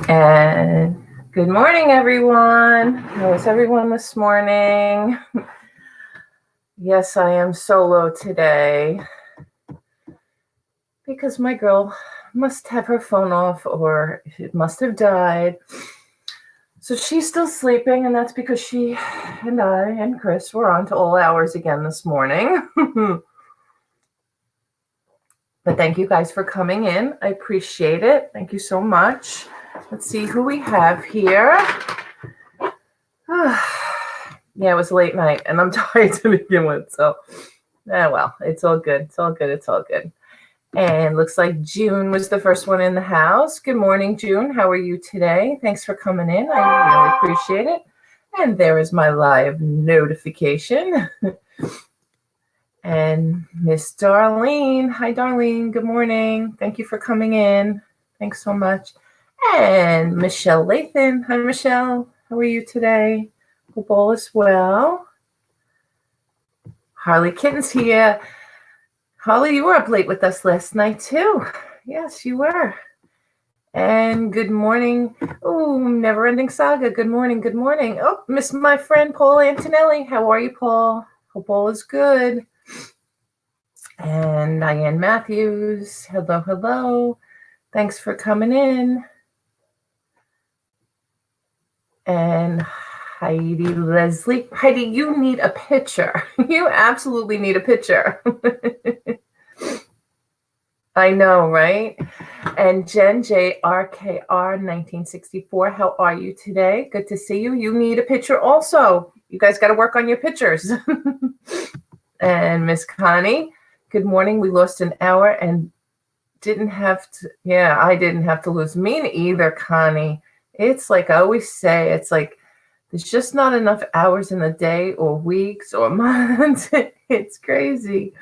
And good morning, everyone. How is everyone this morning? Yes, I am solo today because my girl must have her phone off or it must have died. So she's still sleeping, and that's because she and I and Chris were on to all hours again this morning. But thank you guys for coming in. I appreciate it. Thank you so much. Let's see who we have here. Yeah, it was a late night, and I'm tired to begin with. So, well, it's all good. It's all good. It's all good. And looks like June was the first one in the house. Good morning, June. How are you today? Thanks for coming in. I really appreciate it. And there is my live notification. And Miss Darlene. Hi, Darlene. Good morning. Thank you for coming in. Thanks so much. And Michelle Lathan. Hi, Michelle. How are you today? Hope all is well. Harley Kitten's here. Holly, you were up late with us last night too. Yes, you were. And good morning. Oh, Never Ending Saga. Good morning. Good morning. Oh, miss my friend Paul Antonelli. How are you, Paul? Hope all is good. And Diane Matthews. Hello, hello. Thanks for coming in. And Heidi Leslie. Heidi, you need a picture. You absolutely need a picture. I know, right? And Jen JRKR 1964. How are you today? Good to see you. You need a picture also. You guys got to work on your pictures. And Miss Connie, good morning. We lost an hour and didn't have to. Yeah, I didn't have to lose. Me either, Connie. It's like I always say, it's like there's just not enough hours in the day or weeks or months. It's crazy.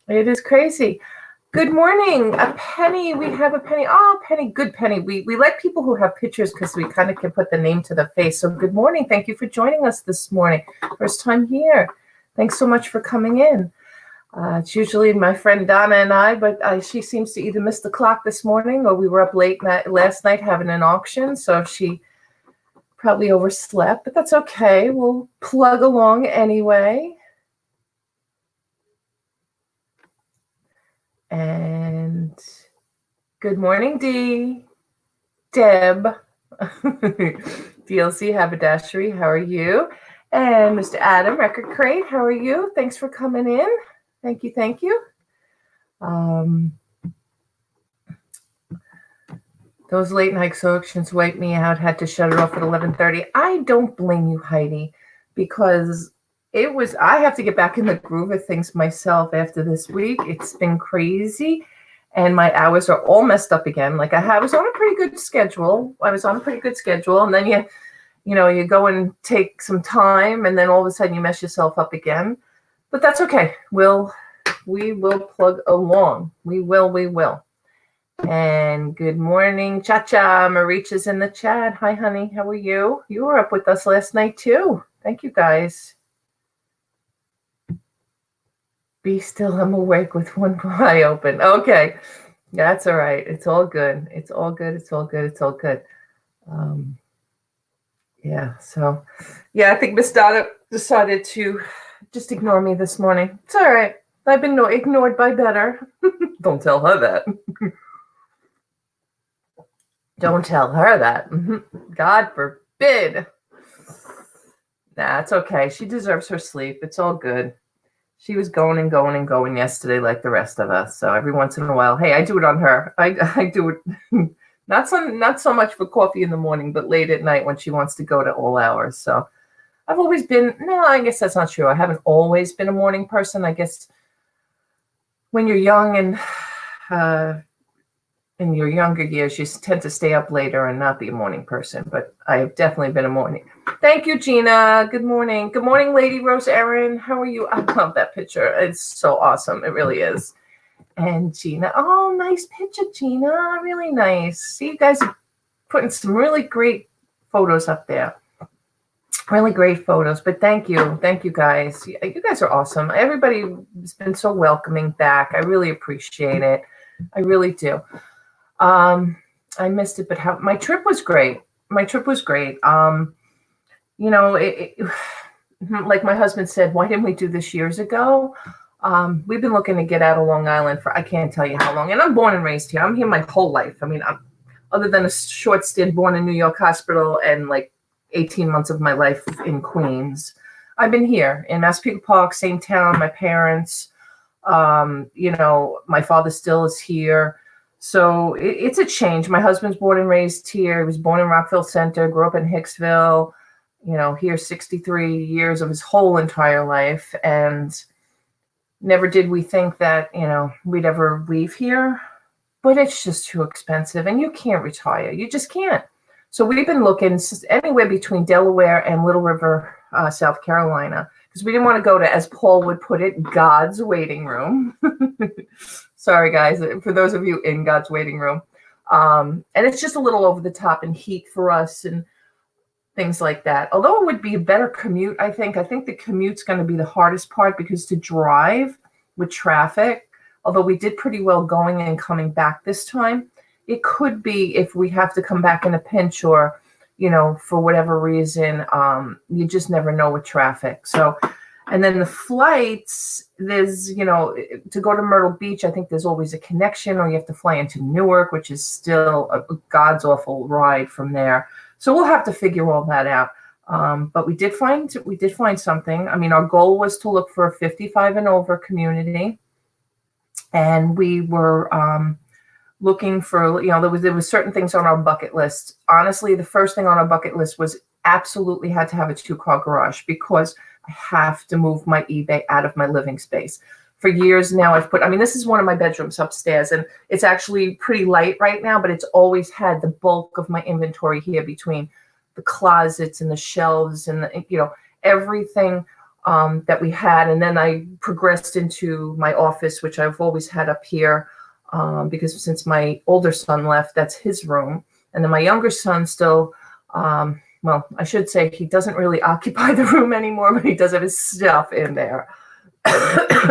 It is crazy. Good morning. A Penny. We have a Penny. Oh, Penny. Good Penny. We like people who have pictures because we kind of can put the name to the face. So good morning. Thank you for joining us this morning. First time here. Thanks so much for coming in. It's usually my friend Donna and I, but she seems to either miss the clock this morning or we were up late last night having an auction. So she probably overslept, but that's okay. We'll plug along anyway. And good morning, Dee. Deb. DLC Haberdashery, how are you? And Mr. Adam, Record Crate, how are you? Thanks for coming in. Thank you, thank you. Those late night auctions wiped me out, had to shut it off at 11:30. I don't blame you, Heidi, because I have to get back in the groove of things myself after this week. It's been crazy, and my hours are all messed up again. Like I was on a pretty good schedule. And then you go and take some time, and then all of a sudden you mess yourself up again. But that's okay. We will plug along. We will. And good morning, Cha-Cha. Maricha's in the chat. Hi, honey. How are you? You were up with us last night, too. Thank you, guys. Be still. I'm awake with one eye open. Okay. That's all right. It's all good. It's all good. It's all good. It's all good. Yeah. So, yeah, I think Miss Donna decided to just ignore me this morning. It's all right. I've been ignored by better. Don't tell her that. Don't tell her that. God forbid. Nah, it's okay. She deserves her sleep. It's all good. She was going and going and going yesterday like the rest of us. So every once in a while, hey, I do it on her. I do it not so much for coffee in the morning, but late at night when she wants to go to all hours. So I've always been, no, I guess that's not true. I haven't always been a morning person. I guess when you're young and in your younger years, you tend to stay up later and not be a morning person, but I've definitely been a morning. Thank you, Gina. Good morning. Good morning, Lady Rose Erin. How are you? I love that picture. It's so awesome. It really is. And Gina, oh, nice picture, Gina. Really nice. See, you guys are putting some really great photos up there. Really great photos, but thank you. Thank you, guys. You guys are awesome. Everybody has been so welcoming back. I really appreciate it. I really do. I missed it, but my trip was great. My trip was great. Like my husband said, why didn't we do this years ago? We've been looking to get out of Long Island for I can't tell you how long. And I'm born and raised here. I'm here my whole life. I mean, other than a short stint born in New York Hospital and like 18 months of my life in Queens, I've been here in Massapequa Park, same town, my parents. My father still is here. So it's a change. My husband's born and raised here. He was born in Rockville Center, grew up in Hicksville, here 63 years of his whole entire life. And never did we think that, we'd ever leave here. But it's just too expensive and you can't retire. You just can't. So we've been looking anywhere between Delaware and Little River, South Carolina, because we didn't want to go to, as Paul would put it, God's waiting room. Sorry, guys, for those of you in God's waiting room. And it's just a little over the top in heat for us and things like that. Although it would be a better commute, I think the commute's going to be the hardest part, because to drive with traffic, although we did pretty well going and coming back this time, it could be if we have to come back in a pinch or, for whatever reason, you just never know with traffic. So, and then the flights, there's, to go to Myrtle Beach, I think there's always a connection, or you have to fly into Newark, which is still a God's awful ride from there. So we'll have to figure all that out. But we did find something. I mean, our goal was to look for a 55 and over community. And we were looking for, there was certain things on our bucket list. Honestly, the first thing on our bucket list was absolutely had to have a 2-car garage, because I have to move my eBay out of my living space. For years now, this is one of my bedrooms upstairs, and it's actually pretty light right now, but it's always had the bulk of my inventory here between the closets and the shelves and everything that we had. And then I progressed into my office, which I've always had up here, because since my older son left, that's his room. And then my younger son still, I should say he doesn't really occupy the room anymore, but he does have his stuff in there.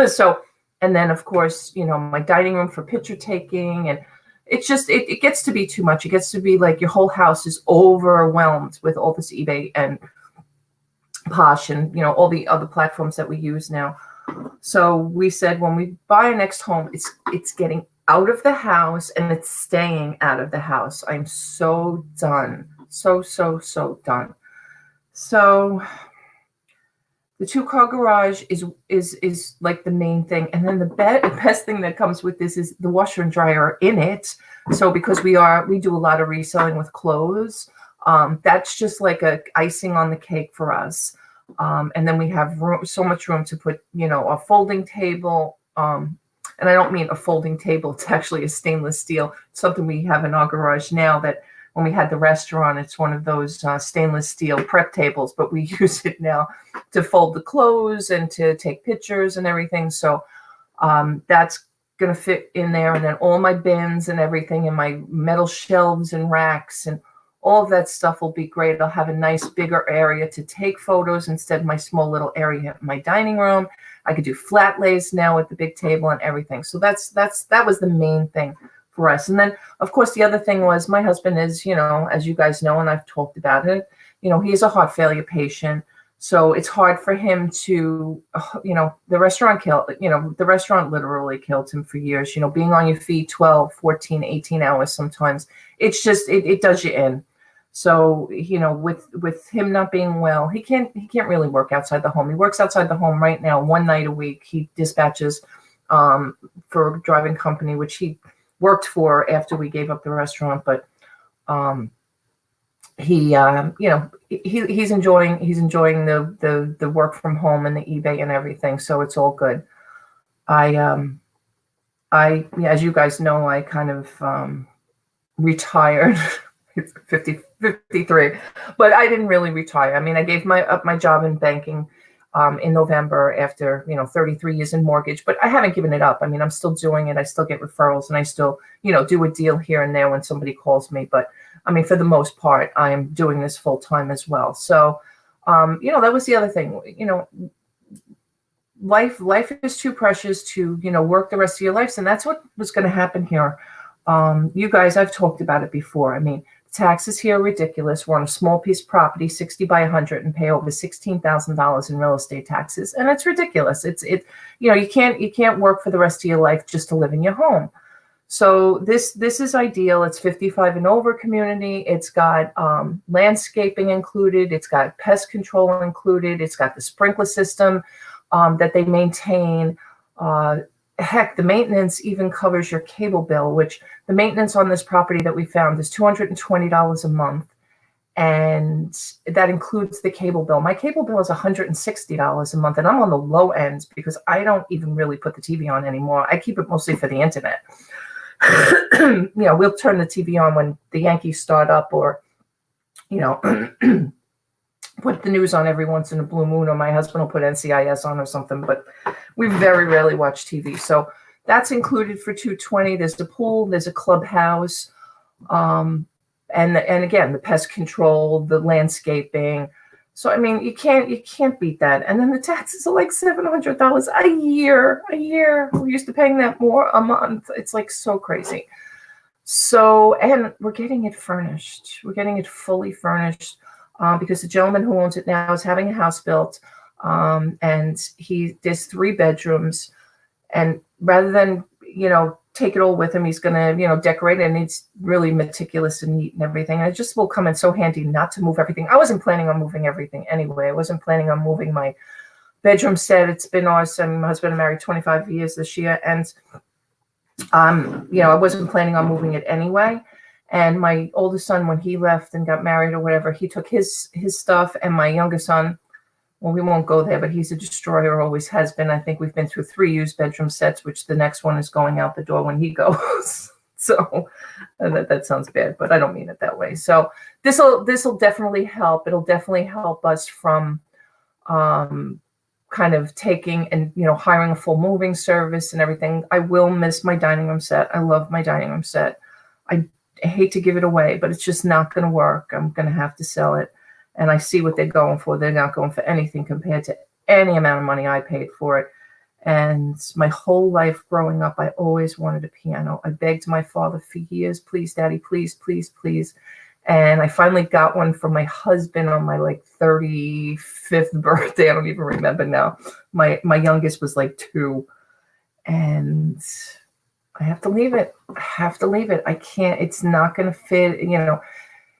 So, and then of course, my dining room for picture taking, and it's just, it gets to be too much. It gets to be like your whole house is overwhelmed with all this eBay and Posh and, all the other platforms that we use now. So we said, when we buy our next home, it's getting out of the house and it's staying out of the house. I'm so done. So done. So the 2-car garage is like the main thing. And then the best thing that comes with this is the washer and dryer in it. So because we do a lot of reselling with clothes, that's just like a icing on the cake for us. And then we have so much room to put, a folding table. And I don't mean a folding table. It's actually a stainless steel, something we have in our garage now that when we had the restaurant, it's one of those stainless steel prep tables, but we use it now to fold the clothes and to take pictures and everything. So that's going to fit in there. And then all my bins and everything and my metal shelves and racks and all of that stuff will be great. I'll have a nice bigger area to take photos instead of my small little area in my dining room. I could do flat lays now with the big table and everything. So that was the main thing for us. And then, of course, the other thing was my husband is, as you guys know, and I've talked about it, he is a heart failure patient. So it's hard for him to, the restaurant literally killed him for years, being on your feet 12, 14, 18 hours sometimes. It's just, it does you in. So, with him not being well, he can't really work outside the home. He works outside the home right now, one night a week. He dispatches for a driving company, which he worked for after we gave up the restaurant, but he's enjoying the work from home and the eBay and everything, so it's all good. I as you guys know, I kind of retired. It's 53, but I didn't really retire. I mean, I gave up my job in banking in November after 33 years in mortgage, but I haven't given it up. I mean, I'm still doing it. I still get referrals, and I still do a deal here and there when somebody calls me. But I mean, for the most part, I am doing this full time as well. So that was the other thing. Life is too precious to work the rest of your life, and that's what was going to happen here. You guys, I've talked about it before. I mean, taxes here are ridiculous. We're on a small piece of property, 60 by 100, and pay over $16,000 in real estate taxes, and it's ridiculous. You can't work for the rest of your life just to live in your home. So this is ideal. It's 55 and over community. It's got landscaping included. It's got pest control included. It's got the sprinkler system that they maintain. Heck, the maintenance even covers your cable bill, which the maintenance on this property that we found is $220 a month. And that includes the cable bill. My cable bill is $160 a month, and I'm on the low end because I don't even really put the TV on anymore. I keep it mostly for the internet. We'll turn the TV on when the Yankees start up, or, put the news on every once in a blue moon, or my husband will put NCIS on or something, but we very rarely watch TV. So that's included for $220. There's the pool, there's a clubhouse, and again, the pest control, the landscaping. So I mean, you can't beat that. And then the taxes are like $700 a year. We're used to paying that more a month. It's like so crazy. So, and we're getting it furnished. We're getting it fully furnished because the gentleman who owns it now is having a house built, and there's 3 bedrooms. And rather than take it all with him, he's gonna decorate it, and it's really meticulous and neat and everything. And it just will come in so handy not to move everything. I wasn't planning on moving everything anyway. I wasn't planning on moving my bedroom set. It's been awesome. My husband and I married 25 years this year, and I wasn't planning on moving it anyway. And my oldest son, when he left and got married or whatever, he took his stuff, and my youngest son, well, we won't go there, but he's a destroyer, always has been. I think we've been through 3 used bedroom sets, which the next one is going out the door when he goes. So that sounds bad, but I don't mean it that way. So this'll definitely help. It'll definitely help us from kind of taking and hiring a full moving service and everything. I will miss my dining room set. I love my dining room set. I hate to give it away, but it's just not going to work. I'm going to have to sell it. And I see what they're going for. They're not going for anything compared to any amount of money I paid for it. And my whole life growing up, I always wanted a piano. I begged my father for years, please, Daddy, please, please, please. And I finally got one for my husband on my 35th birthday. I don't even remember now. My youngest was 2. And I have to leave it. I can't. It's not going to fit,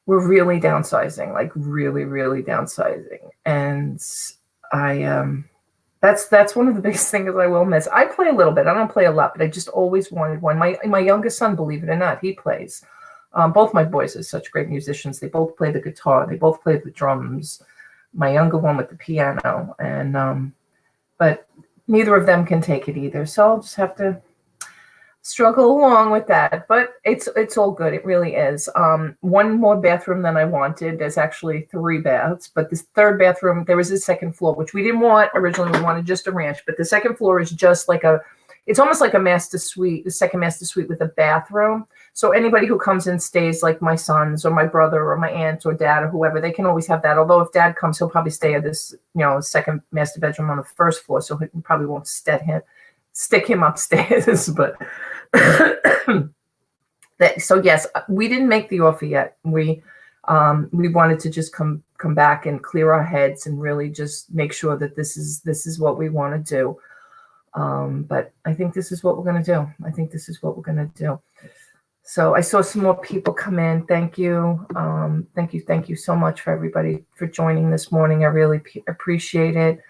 We're really downsizing, really, really downsizing. And that's one of the biggest things I will miss. I play a little bit. I don't play a lot, but I just always wanted one. My youngest son, believe it or not, he plays. Both my boys are such great musicians. They both play the guitar. They both play the drums. My younger one with the piano. And but neither of them can take it either. So I'll just have to struggle along with that, but it's all good. It really is. One more bathroom than I wanted. There's actually 3 baths, but this 3rd bathroom, there was a 2nd floor, which we didn't want originally. We wanted just a ranch, but the 2nd floor is just it's almost like a master suite, the 2nd master suite with a bathroom. So anybody who comes and stays, like my sons or my brother or my aunt or dad or whoever, they can always have that. Although if Dad comes, he'll probably stay at this, 2nd master bedroom on the 1st floor, so he probably won't stick him upstairs, but so yes, we didn't make the offer yet. We wanted to just come back and clear our heads and really just make sure that this is what we want to do. But I think this is what we're going to do. So I saw some more people come in. Thank you. Thank you so much for everybody for joining this morning. I really appreciate it.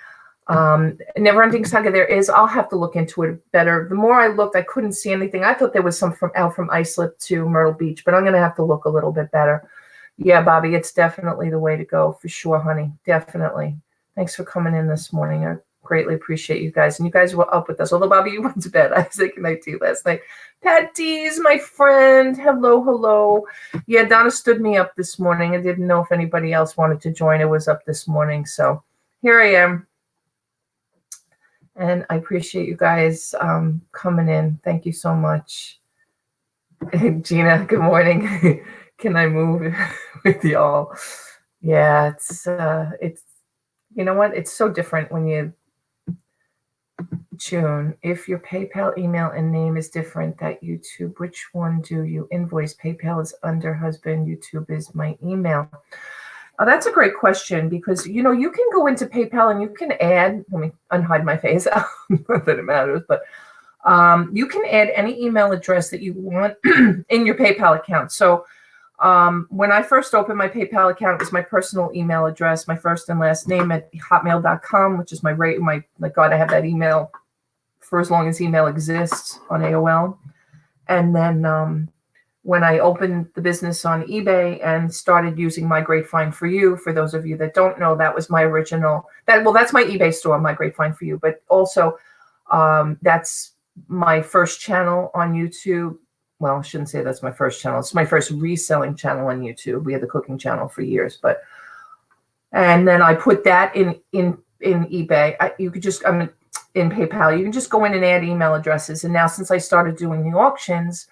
Never Ending Saga I'll have to look into it better. The more I looked, I couldn't see anything. I thought there was some from Islip to Myrtle Beach, but I'm going to have to look a little bit better. Yeah, Bobby, it's definitely the way to go for sure, honey. Definitely. Thanks for coming in this morning. I greatly appreciate you guys. And you guys were up with us. Although, Bobby, you went to bed. I said goodnight to you last night. Pat D's, my friend. Hello. Yeah, Donna stood me up this morning. I didn't know if anybody else wanted to join. I was up this morning. So here I am. And I appreciate you guys coming in. Thank you so much. Gina, good morning. Can I move with y'all? Yeah, it's you know what? It's so different when June, if your PayPal email and name is different that YouTube, which one do you invoice? PayPal is under husband, YouTube is my email. Oh, that's a great question because, you can go into PayPal and you can add, let me unhide my face, not that it matters, but you can add any email address that you want in your PayPal account. So when I first opened my PayPal account, it was my personal email address, my first and last name at hotmail.com, which is my God, I have that email for as long as email exists on AOL. And then when I opened the business on eBay and started using My Great Find for You, for those of you that don't know, that was my original, that's my eBay store, My Great Find for You. But also that's my first channel on YouTube. Well, I shouldn't say that's my first channel. It's my first reselling channel on YouTube. We had the cooking channel for years, and then I put that in eBay. You could just, in PayPal, you can just go in and add email addresses. And now since I started doing the auctions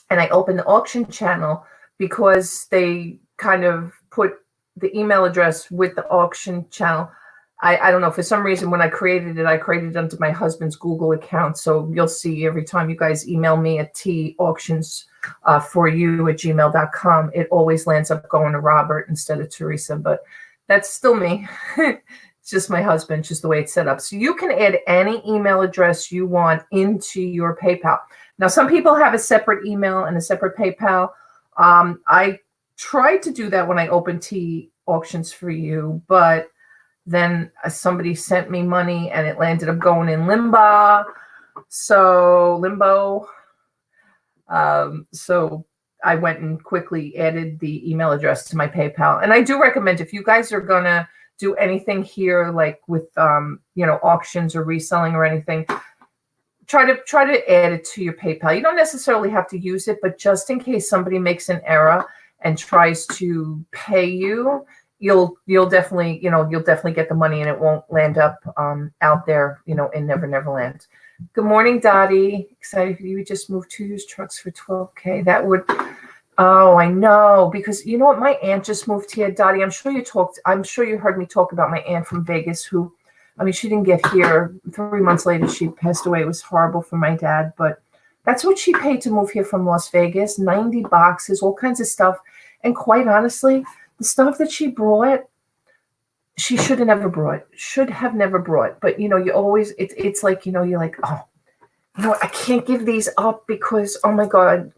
and I opened the auction channel, because they kind of put the email address with the auction channel, I don't know, for some reason, when I created it under my husband's Google account. So you'll see every time you guys email me at tauctionsforyou@gmail.com, it always lands up going to Robert instead of Teresa. But that's still me. It's just my husband, just the way it's set up. So you can add any email address you want into your PayPal. Now, some people have a separate email and a separate PayPal. I tried to do that when I opened T Auctions for You, but then somebody sent me money and it landed up going in limbo. So I went and quickly added the email address to my PayPal. And I do recommend, if you guys are going to do anything here, like with, auctions or reselling or anything, try to add it to your PayPal. You don't necessarily have to use it, but just in case somebody makes an error and tries to pay you, you'll definitely get the money and it won't land up out there, in Never Land. Good morning, Dottie. Excited for you. We just moved 2 used trucks for $12K. That would, oh, I know, because you know what? My aunt just moved here, Dottie. I'm sure you heard me talk about my aunt from Vegas who, she didn't get here. 3 months later, she passed away. It was horrible for my dad, but that's what she paid to move here from Las Vegas. 90 boxes, all kinds of stuff. And quite honestly, the stuff that she brought, she should have never brought. But, you always, it's like, you're like, oh, I can't give these up because, oh my God,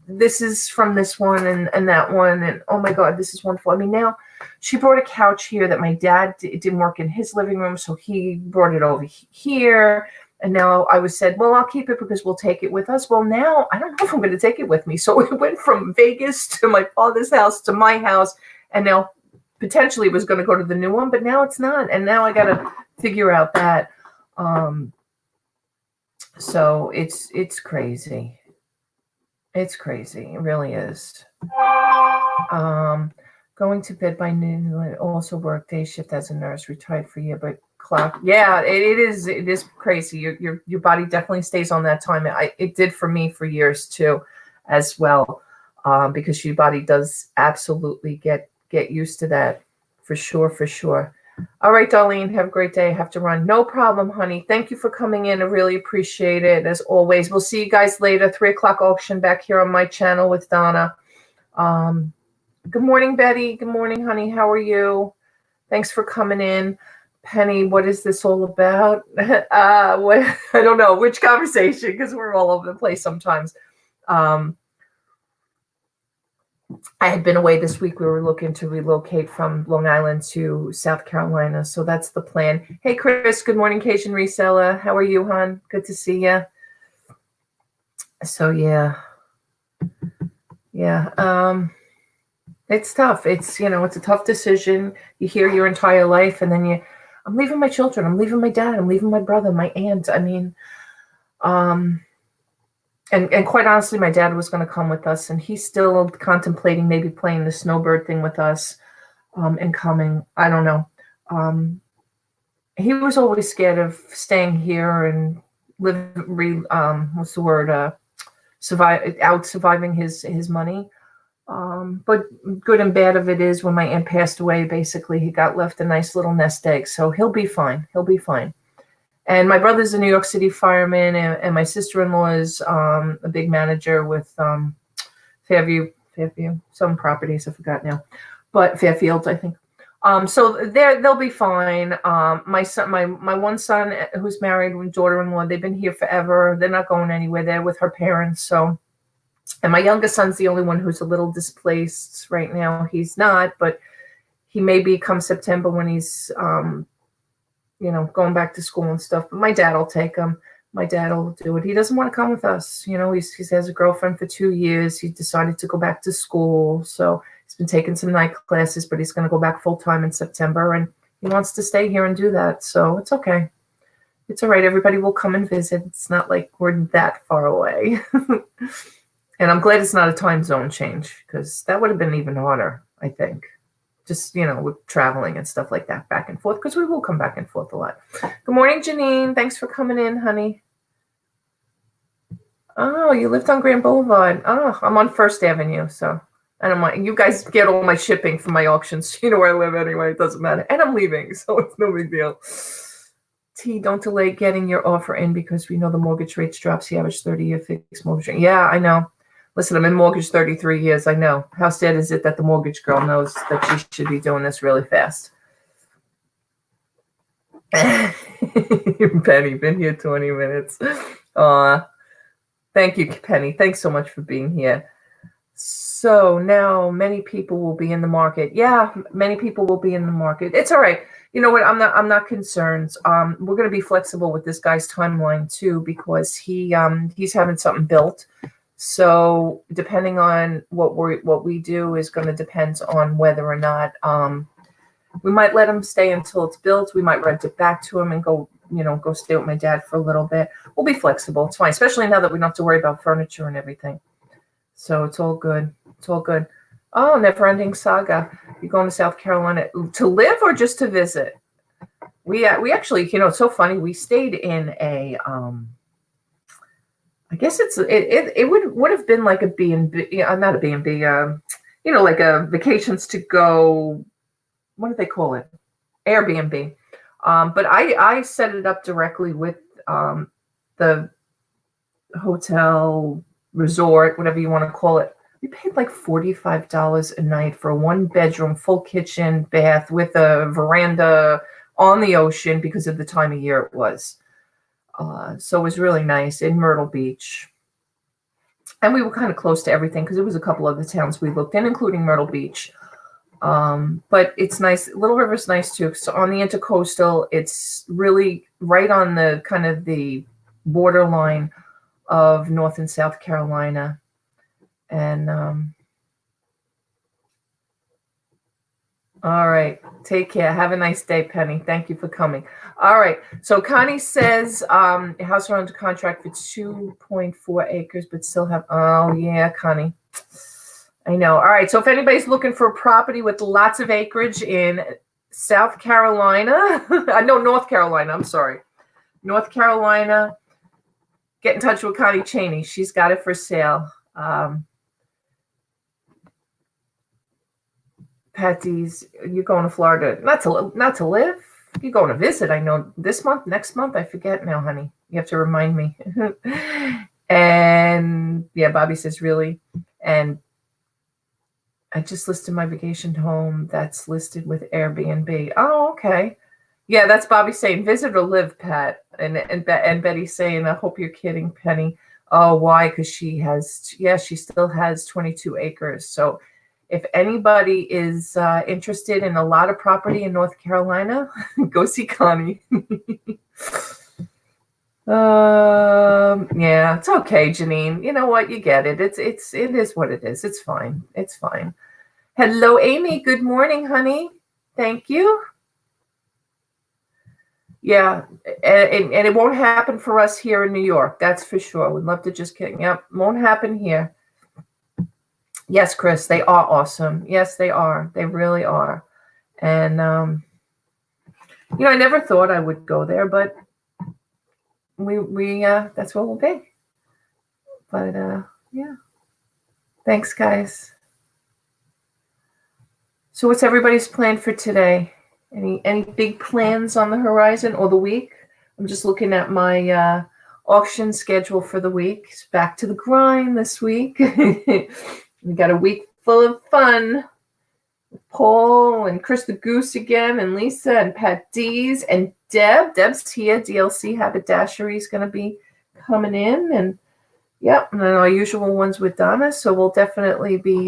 this is from this one and that one. And oh my God, this is wonderful. Now she brought a couch here that my dad, it didn't work in his living room. So he brought it over here. And now I said, well, I'll keep it because we'll take it with us. Well, now I don't know if I'm going to take it with me. So it went from Vegas to my father's house to my house. And now potentially it was going to go to the new one, but now it's not. And now I got to figure out that. So it's crazy. It's crazy. It really is. Going to bed by noon. Also work day shift as a nurse. Retired for a year, but clock. Yeah, it is crazy. Your body definitely stays on that time. It did for me for years too, as well, because your body does absolutely get used to that, for sure. All right, Darlene, have a great day. I have to run. No problem, honey. Thank you for coming in. I really appreciate it, as always. We'll see you guys later. 3:00 auction back here on my channel with Donna. Good morning, Betty. Good morning, honey. How are you? Thanks for coming in. Penny, what is this all about? What? I don't know which conversation, because we're all over the place sometimes. I had been away this week. We were looking to relocate from Long Island to South Carolina. So that's the plan. Hey, Chris. Good morning, Cajun Reseller. How are you, hon? Good to see you. So, yeah. It's tough. It's a tough decision. You hear your entire life, and then I'm leaving my children. I'm leaving my dad. I'm leaving my brother, my aunt. And quite honestly, my dad was going to come with us, and he's still contemplating maybe playing the snowbird thing with us, and coming. I don't know. He was always scared of staying here and surviving his money. But good and bad of it is, when my aunt passed away, basically he got left a nice little nest egg. So he'll be fine. And my brother's a New York City fireman, and my sister-in-law is a big manager with Fairview, some properties, I forgot now, but Fairfield, I think. So they'll be fine. My son, my one son who's married with daughter-in-law, they've been here forever. They're not going anywhere. They're with her parents. So, and my youngest son's the only one who's a little displaced right now. He's not, but he may be come September when he's, going back to school and stuff. But my dad will take him. My dad will do it. He doesn't want to come with us. He has a girlfriend for 2 years. He decided to go back to school. So he's been taking some night classes, but he's going to go back full time in September. And he wants to stay here and do that. So it's okay. It's all right. Everybody will come and visit. It's not like we're that far away. And I'm glad it's not a time zone change, because that would have been even harder, I think. Just, with traveling and stuff like that back and forth, because we will come back and forth a lot. Good morning, Janine. Thanks for coming in, honey. Oh, you lived on Grand Boulevard. Oh, I'm on First Avenue. So, and you guys get all my shipping from my auctions. You know where I live anyway. It doesn't matter. And I'm leaving, so it's no big deal. T, don't delay getting your offer in, because we know the mortgage rates drops. The average 30-year fixed mortgage rate. Yeah, I know. Listen, I'm in mortgage 33 years. I know. How sad is it that the mortgage girl knows that she should be doing this really fast? Penny, been here 20 minutes. Thank you, Penny. Thanks so much for being here. So now many people will be in the market. Yeah, many people will be in the market. It's all right. You know what? I'm not concerned. We're going to be flexible with this guy's timeline too, because he's having something built. So depending on what we do is going to depend on whether or not we might let him stay until it's built. We might rent it back to him and go stay with my dad for a little bit. We'll be flexible. It's fine, especially now that we don't have to worry about furniture and everything. So it's all good. It's all good. Oh, never ending saga. You going to South Carolina to live or just to visit? We actually, it's so funny. We stayed in a I guess it would have been like a B&B, not a B&B, like a vacations to go. What do they call it? Airbnb. But I set it up directly with the hotel, resort, whatever you want to call it. We paid like $45 a night for a 1-bedroom, full kitchen, bath with a veranda on the ocean because of the time of year it was. So it was really nice in Myrtle Beach. And we were kind of close to everything because it was a couple of the towns we looked in, including Myrtle Beach. But it's nice. Little River's nice too. So on the intercoastal, it's really right on the kind of the borderline of North and South Carolina. And all right. Take care. Have a nice day, Penny. Thank you for coming. All right. So Connie says house are under contract for 2.4 acres, but still have. Oh, yeah, Connie. I know. All right. So if anybody's looking for a property with lots of acreage in South Carolina, no, North Carolina. I'm sorry. North Carolina, get in touch with Connie Cheney. She's got it for sale. Patty's, you're going to Florida, not to live. You're going to visit. I know this month, next month, I forget now, honey. You have to remind me. And yeah, Bobby says really. And I just listed my vacation home that's listed with Airbnb. Oh, okay. Yeah, that's Bobby saying visit or live, Pat. And Betty's saying, I hope you're kidding, Penny. Oh, why? Because she still has 22 acres. So if anybody is interested in a lot of property in North Carolina, go see Connie. Yeah, it's okay, Janine. You know what? You get it. It is what it is. It's fine. It's fine. Hello, Amy. Good morning, honey. Thank you. Yeah, and it won't happen for us here in New York. That's for sure. We'd love to just kidding. Yep, won't happen here. Yes, Chris, they are awesome. Yes, they are. They really are. And I never thought I would go there, but we that's what we'll be. But yeah. Thanks, guys. So what's everybody's plan for today? Any big plans on the horizon or the week? I'm just looking at my auction schedule for the week. It's back to the grind this week. We got a week full of fun. Paul and Chris the Goose again, and Lisa and Pat D's and Deb. Deb's here. DLC Haberdashery is going to be coming in, and yep, and then our usual ones with Donna. So we'll definitely be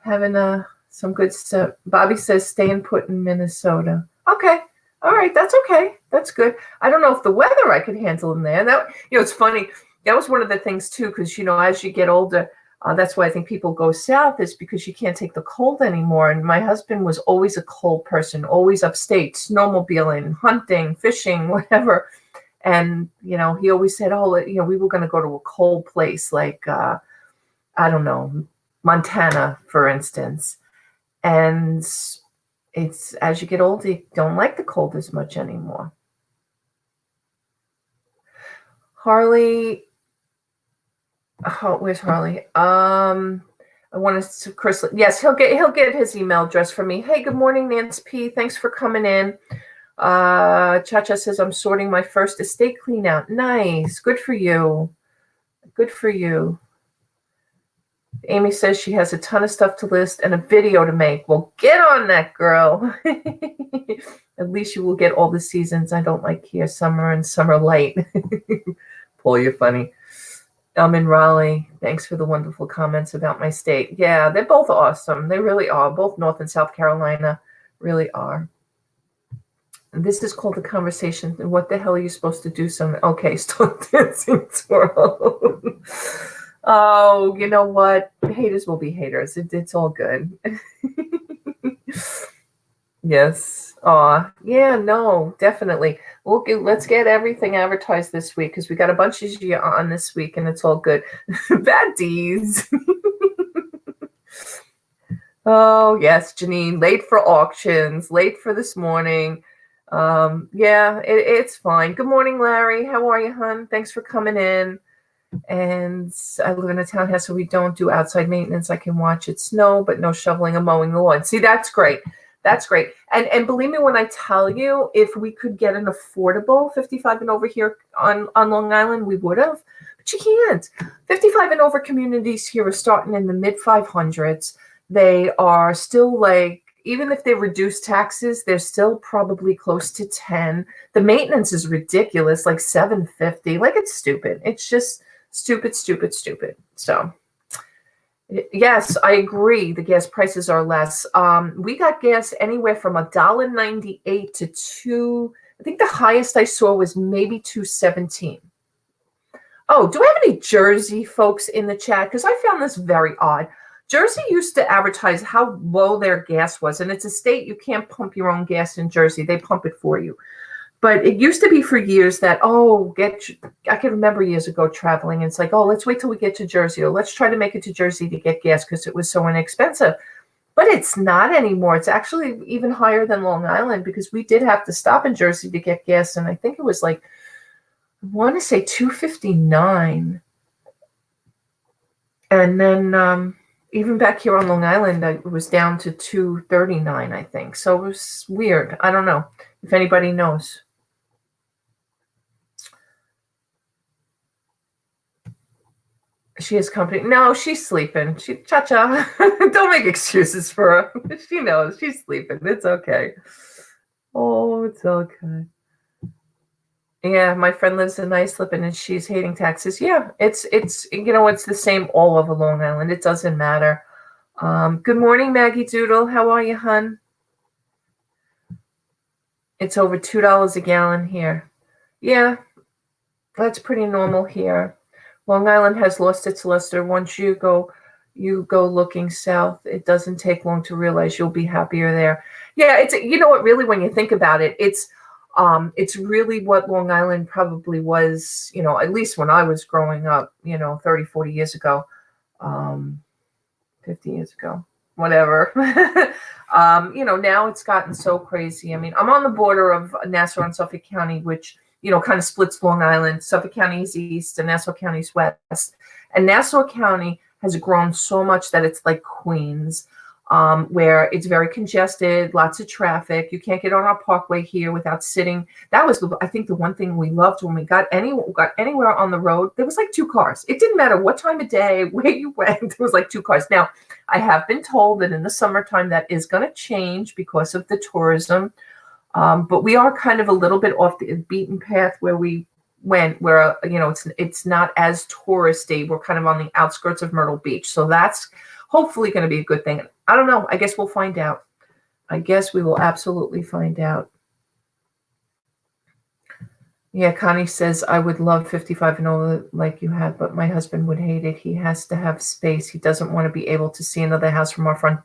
having some good stuff. Bobby says staying put in Minnesota. Okay, all right, that's okay. That's good. I don't know if the weather I could handle in there. That it's funny. That was one of the things too, because as you get older. That's why I think people go south is because you can't take the cold anymore. And my husband was always a cold person, always upstate, snowmobiling, hunting, fishing, whatever. And, he always said, we were going to go to a cold place like, I don't know, Montana, for instance. And it's as you get older, you don't like the cold as much anymore. Harley. Oh, where's Harley? I want to Chris. Yes, he'll get his email address from me. Hey, good morning, Nance P. Thanks for coming in. Cha-Cha says I'm sorting my first estate clean out. Nice, good for you. Good for you. Amy says she has a ton of stuff to list and a video to make. Well, get on that, girl. At least you will get all the seasons. I don't like here, summer and summer light. Paul, you're funny. I'm in Raleigh. Thanks for the wonderful comments about my state. Yeah, they're both awesome. They really are. Both North and South Carolina really are. And this is called a conversation. What the hell are you supposed to do? Okay, start dancing twirl. Oh, you know what? Haters will be haters. It's all good. Yes. Yeah, no, definitely. Let's get everything advertised this week because we got a bunch of you on this week and it's all good. Bad D's. Oh, yes, Janine, late for auctions, late for this morning. Yeah, it's fine. Good morning, Larry. How are you, hon? Thanks for coming in. And I live in a townhouse, so we don't do outside maintenance. I can watch it snow, but no shoveling or mowing the lawn. See, that's great. That's great. And believe me when I tell you, if we could get an affordable 55 and over here on Long Island, we would have. But you can't. 55 and over communities here are starting in the mid 500s. They are still like, even if they reduce taxes, they're still probably close to 10. The maintenance is ridiculous, like $750. Like it's stupid. It's just stupid. So yes, I agree. The gas prices are less. We got gas anywhere from $1.98 to $2. I think the highest I saw was maybe $2.17. Oh, do I have any Jersey folks in the chat? Because I found this very odd. Jersey used to advertise how low their gas was, and it's a state you can't pump your own gas in Jersey. They pump it for you. But it used to be for years that, I can remember years ago traveling, and it's like, let's wait till we get to Jersey, or let's try to make it to Jersey to get gas because it was so inexpensive. But it's not anymore. It's actually even higher than Long Island because we did have to stop in Jersey to get gas, and I think it was like, I want to say $2.59. And then even back here on Long Island, it was down to $2.39, I think. So it was weird. I don't know if anybody knows. She has company. No, she's sleeping. Cha-cha. Don't make excuses for her. She knows she's sleeping. It's okay. Oh, it's okay. Yeah, my friend lives in Islip and she's hating taxes. Yeah, it's the same all over Long Island. It doesn't matter. Good morning, Maggie Doodle. How are you, hun? It's over $2 a gallon here. Yeah, that's pretty normal here. Long Island has lost its luster. Once you go looking south, it doesn't take long to realize you'll be happier there. Yeah, it's what really when you think about it, it's really what Long Island probably was, at least when I was growing up, 30, 40 years ago, 50 years ago, whatever. Now it's gotten so crazy. I mean, I'm on the border of Nassau and Suffolk County, which kind of splits Long Island. Suffolk County is east and Nassau County is west. And Nassau County has grown so much that it's like Queens. where it's very congested, lots of traffic. You can't get on our parkway here without sitting. That was, I think, the one thing we loved when we got anywhere on the road. There was like 2 cars. It didn't matter what time of day, where you went. There was like 2 cars. Now, I have been told that in the summertime that is going to change because of the tourism. But we are kind of a little bit off the beaten path where we went, where it's not as touristy. We're kind of on the outskirts of Myrtle Beach, so that's hopefully going to be a good thing. I don't know. I guess we'll find out. I guess we will absolutely find out. Yeah, Connie says, I would love 55 and over like you have, but my husband would hate it. He has to have space. He doesn't want to be able to see another house from our front.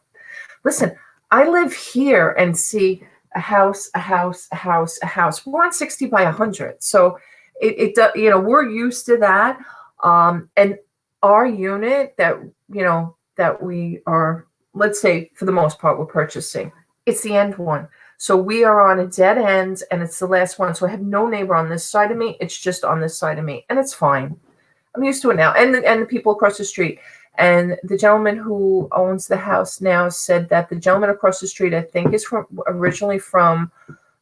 Listen, I live here and see a house, a house, a house, a house. We're on 60 by 100. So it we're used to that. And our unit that we are, let's say for the most part, we're purchasing, it's the end one. So we are on a dead end and it's the last one. So I have no neighbor on this side of me. It's just on this side of me. And it's fine. I'm used to it now. And the people across the street. And the gentleman who owns the house now said that the gentleman across the street, I think, is originally from,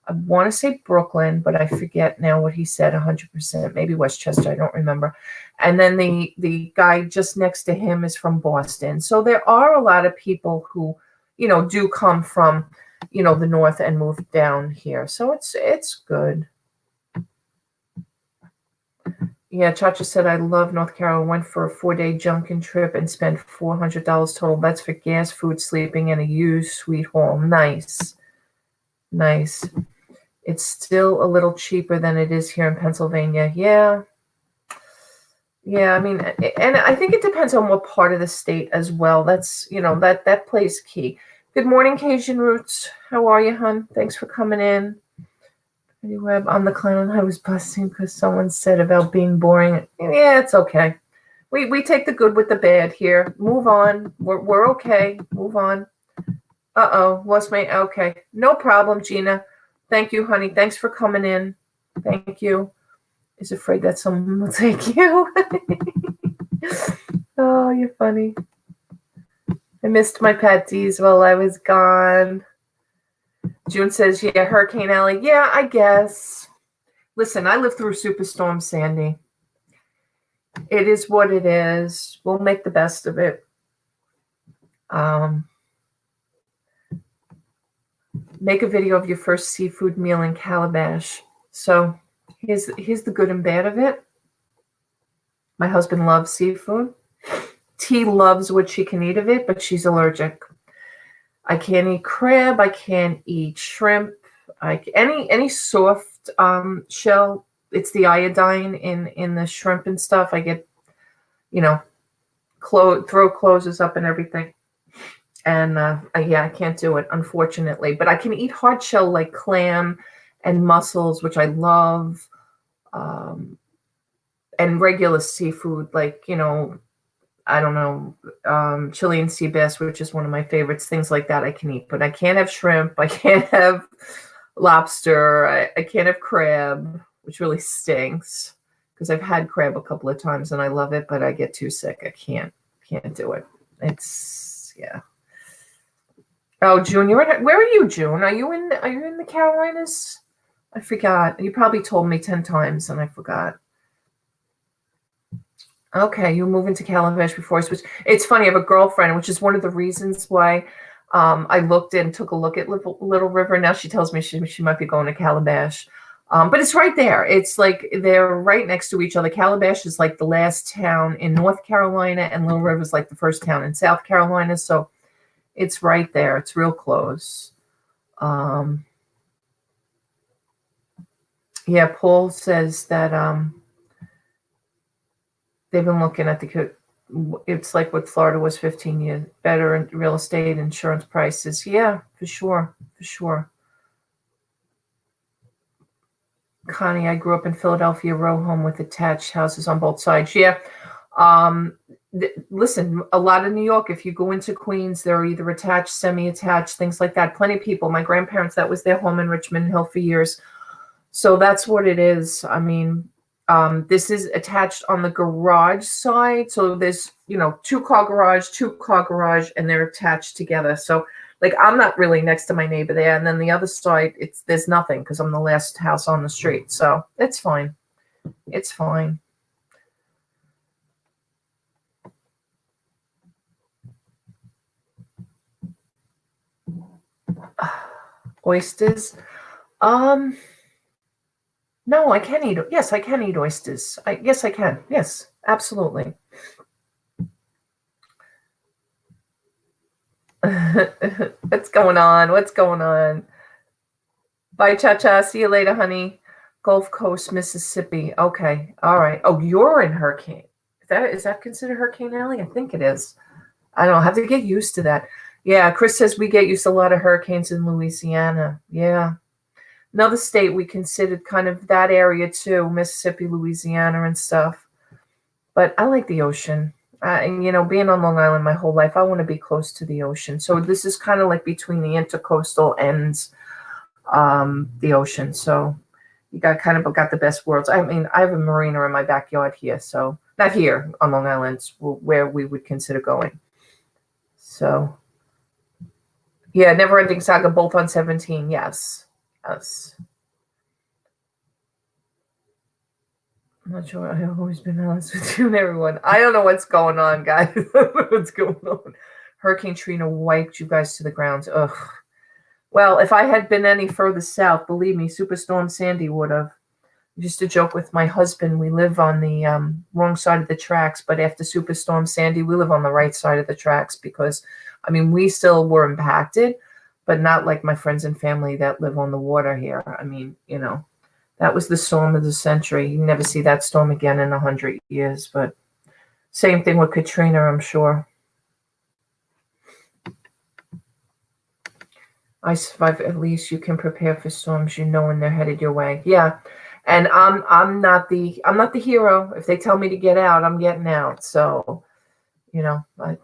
I want to say Brooklyn, but I forget now what he said 100%, maybe Westchester, I don't remember. And then the guy just next to him is from Boston. So there are a lot of people who, do come from, the north and move down here. So it's good. Yeah, Chacha said, I love North Carolina. Went for a 4-day Junkin trip and spent $400 total. That's for gas, food, sleeping, and a used suite hall. Nice. Nice. It's still a little cheaper than it is here in Pennsylvania. Yeah. Yeah, I mean, and I think it depends on what part of the state as well. That's, that plays key. Good morning, Cajun Roots. How are you, hon? Thanks for coming in. Web on the clown, I was busting because someone said about being boring. Yeah, it's okay. We take the good with the bad here. Move on. We're okay. Move on. Lost my okay. No problem, Gina. Thank you, honey. Thanks for coming in. Thank you. Is afraid that someone will take you. Oh, you're funny. I missed my patties while I was gone. June says, yeah, Hurricane Alley. Yeah, I guess. Listen, I lived through Superstorm Sandy. It is what it is. We'll make the best of it. Make a video of your first seafood meal in Calabash. So here's the good and bad of it. My husband loves seafood. T loves what she can eat of it, but she's allergic. I can't eat crab. I can't eat shrimp. Any soft shell. It's the iodine in the shrimp and stuff. I get, throat closes up and everything. And I can't do it, unfortunately. But I can eat hard shell like clam and mussels, which I love, and regular seafood like, I don't know, Chilean sea bass, which is one of my favorites, things like that I can eat. But I can't have shrimp. I can't have lobster. I can't have crab, which really stinks because I've had crab a couple of times and I love it, but I get too sick. I can't do it. It's, yeah. Oh, June, where are you, June? Are you in the Carolinas? I forgot. You probably told me 10 times and I forgot. Okay, you moving to Calabash before I switch. It's funny, I have a girlfriend, which is one of the reasons why I looked and took a look at Little River. Now she tells me she might be going to Calabash. But it's right there. It's like they're right next to each other. Calabash is like the last town in North Carolina, and Little River is like the first town in South Carolina. So it's right there. It's real close. Yeah, Paul says that they've been looking at it's like what Florida was 15 years better in real estate insurance prices. Yeah, for sure. Connie, I grew up in Philadelphia, row home with attached houses on both sides. Yeah. Listen, a lot of New York, if you go into Queens, they're either attached, semi-attached, things like that. Plenty of people. My grandparents, that was their home in Richmond Hill for years. So that's what it is. I mean, this is attached on the garage side. So there's two-car garage, and they're attached together. So like I'm not really next to my neighbor there, and then the other side, there's nothing because I'm the last house on the street. So it's fine. It's fine. Oysters. No, I can eat. Yes, I can eat oysters. Yes, I can. Yes, absolutely. What's going on? What's going on? Bye, Cha-Cha. See you later, honey. Gulf Coast, Mississippi. Okay. All right. Oh, you're in Hurricane. Is that considered Hurricane Alley? I think it is. I don't know. I have to get used to that. Yeah, Chris says we get used to a lot of hurricanes in Louisiana. Yeah. Another state we considered kind of that area too, Mississippi, Louisiana, and stuff. But I like the ocean. And being on Long Island my whole life, I want to be close to the ocean. So this is kind of like between the intercoastal and the ocean. So you got the best worlds. I mean, I have a marina in my backyard here, so not here on Long Island, where we would consider going. So yeah, Never Ending Saga, both on 17. Yes. Yes. I'm not sure. I've always been honest with you and everyone. I don't know what's going on, guys. I don't know what's going on. Hurricane Trina wiped you guys to the ground. Ugh. Well, if I had been any further south, believe me, Superstorm Sandy would have. Just to joke with my husband, we live on the wrong side of the tracks, but after Superstorm Sandy, we live on the right side of the tracks because, I mean, we still were impacted, but not like my friends and family that live on the water here. I mean, that was the storm of the century. You never see that storm again in 100 years, but same thing with Katrina, I'm sure. I survive. At least you can prepare for storms, when they're headed your way. Yeah. And I'm not the hero. If they tell me to get out, I'm getting out. So, you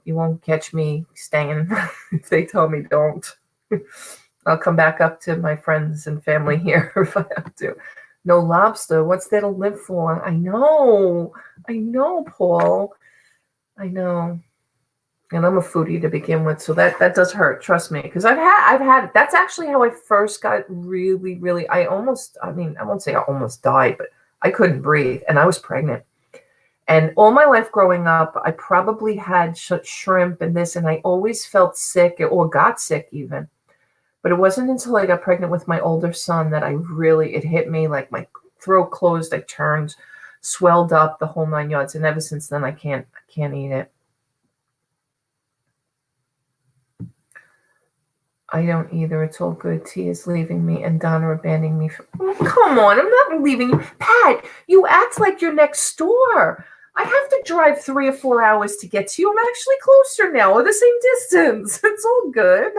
won't catch me staying if they tell me don't. I'll come back up to my friends and family here if I have to. No lobster. What's there to live for? I know, Paul. I know. And I'm a foodie to begin with, so that does hurt. Trust me, because I've had. That's actually how I first got really, really. I won't say I almost died, but I couldn't breathe, and I was pregnant. And all my life growing up, I probably had shrimp and this, and I always felt sick or got sick even. But it wasn't until I got pregnant with my older son that it hit me, like my throat closed, I turned, swelled up, the whole 9 yards. And ever since then, I can't eat it. I don't either. It's all good. T is leaving me and Donna abandoning me. Come on, I'm not leaving you. Pat, you act like you're next door. I have to drive 3 or 4 hours to get to you. I'm actually closer now, or the same distance. It's all good.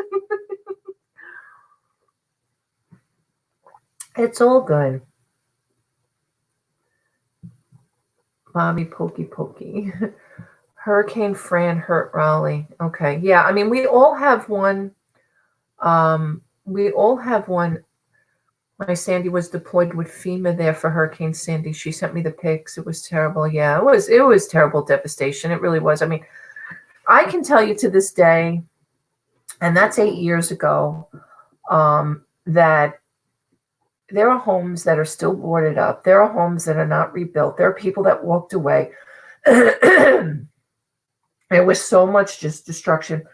It's all good. Bobby Pokey. Hurricane Fran hurt Raleigh. Okay. Yeah. I mean, we all have one. My Sandy was deployed with FEMA there for Hurricane Sandy. She sent me the pics. It was terrible. Yeah, it was terrible devastation. It really was. I mean, I can tell you to this day, and that's 8 years ago, that there are homes that are still boarded up. There are homes that are not rebuilt. There are people that walked away. There was so much just destruction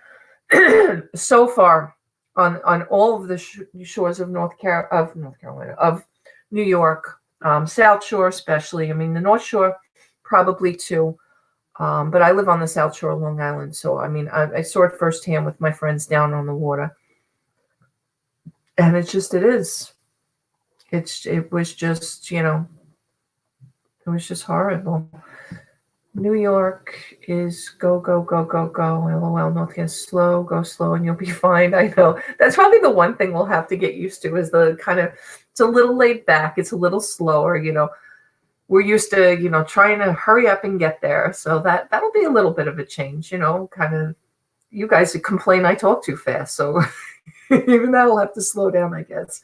so far on all of the shores of North Carolina, of New York, South Shore especially. I mean, the North Shore probably too. But I live on the South Shore of Long Island. So, I mean, I saw it firsthand with my friends down on the water. And it is. It was just, it was just horrible. New York is go, go, go, go, go. LOL, North Carolina, go slow and you'll be fine. I know. That's probably the one thing we'll have to get used to is the kind of, it's a little laid back. It's a little slower, We're used to, trying to hurry up and get there. So that'll be a little bit of a change, kind of. You guys complain I talk too fast. So even that'll have to slow down, I guess.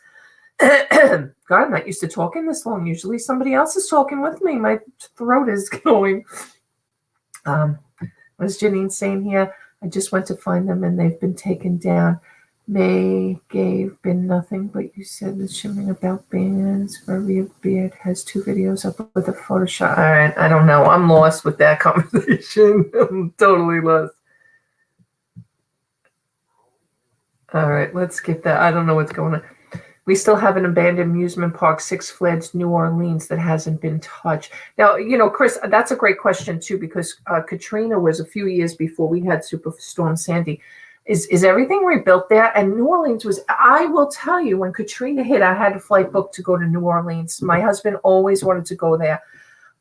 God, I'm not used to talking this long. Usually somebody else is talking with me. My throat is going. As Janine saying here, I just went to find them and they've been taken down. May gave been nothing, but you said the shimmering about bands for Real Beard has 2 videos up with a Photoshop. All right, I don't know. I'm lost with that conversation. I'm totally lost. All right, let's skip that. I don't know what's going on. We still have an abandoned amusement park, Six Flags New Orleans, that hasn't been touched. Now, Chris, that's a great question too, because Katrina was a few years before we had Superstorm Sandy. Is everything rebuilt there? And New Orleans was, I will tell you, when Katrina hit, I had a flight booked to go to New Orleans. My husband always wanted to go there.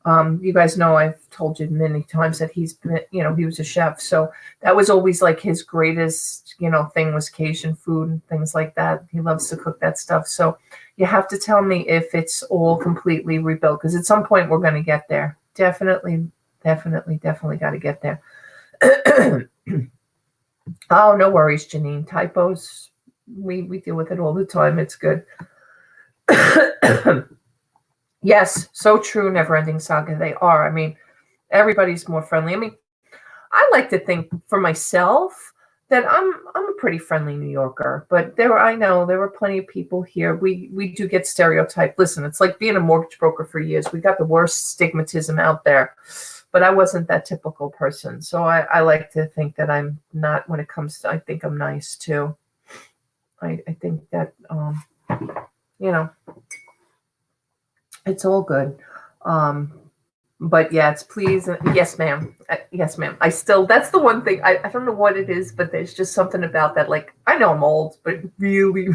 You guys know I've told you many times that he's been, he was a chef. So that was always like his greatest, thing was Cajun food and things like that. He loves to cook that stuff. So you have to tell me if it's all completely rebuilt, because at some point we're going to get there. Definitely got to get there. Oh, no worries, Janine. Typos, we deal with it all the time. It's good. Yes, so true, Never Ending Saga. They are. I mean, everybody's more friendly. I mean, I like to think for myself that I'm a pretty friendly New Yorker, but I know there were plenty of people here. We do get stereotyped. Listen, it's like being a mortgage broker for years. We got the worst stigmatism out there, but I wasn't that typical person. So I like to think that I'm not, when it comes to, I think I'm nice too. I think that, it's all good. But yeah, it's please. Yes, ma'am. Yes, ma'am. That's the one thing. I don't know what it is, but there's just something about that. Like, I know I'm old, but really,